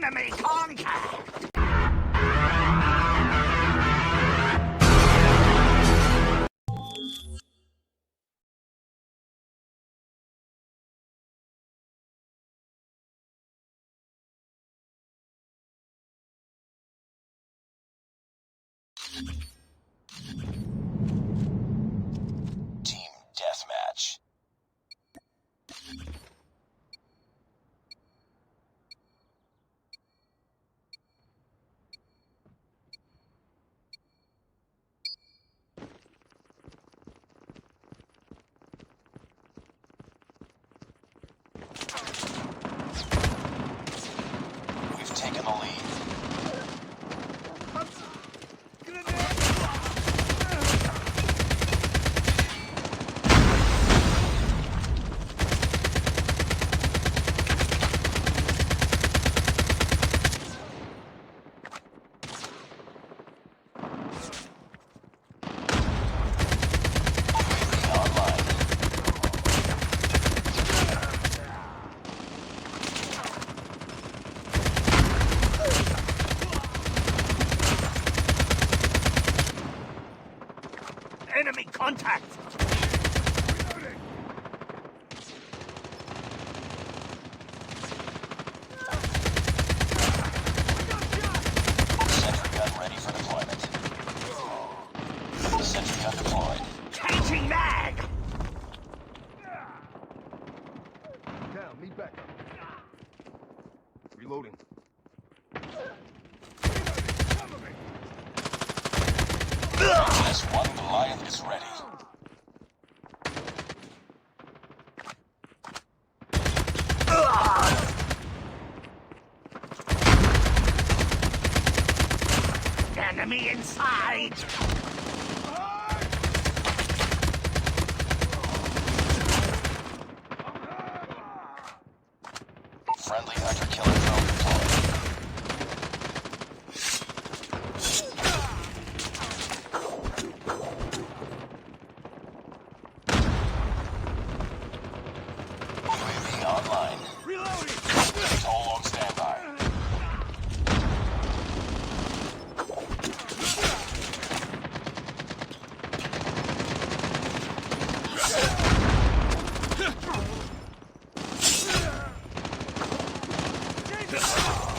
Enemy contact! Team Deathmatch. We've taken the lead. Enemy contact! Sentry gun ready for deployment. Sentry gun deployed. Changing mag! Down, meet back up. Reloading. S1 Goliath is ready. Enemy inside! Friendly hunter-killer drone deployed. UAV online. Reloading! Toll on standby.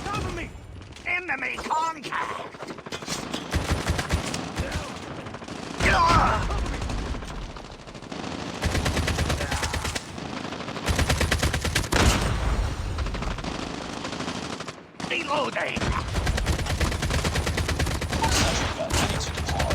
Cover me! Enemy contact! Reloading! Sentry gun ready to deploy.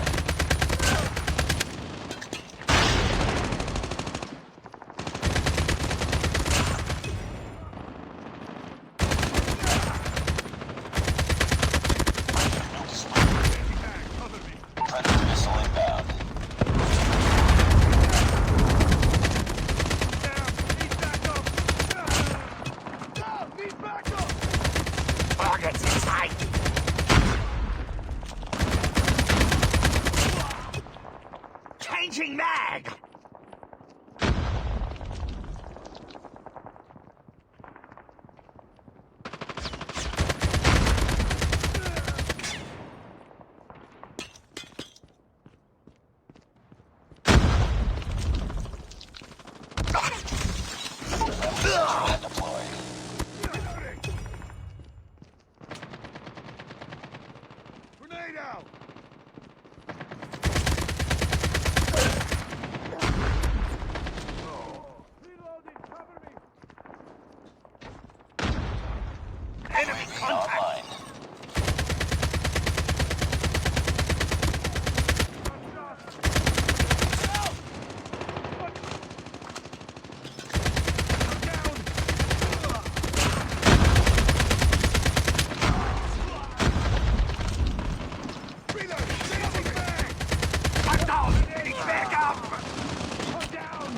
Nuke sprayed. Predator missile inbound. Targets in sight! Changing mag! Gun deployed. Grenade out! Reloading, cover me! Enemy UAV contact! online. I'm down! He's back up! I'm down!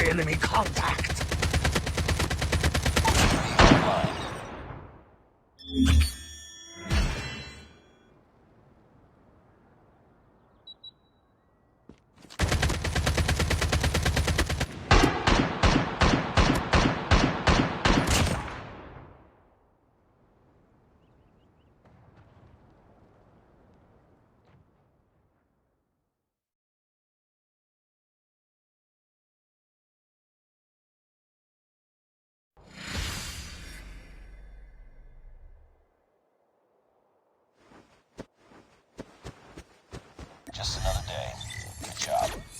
Enemy contact. Online. Just another day. Good job.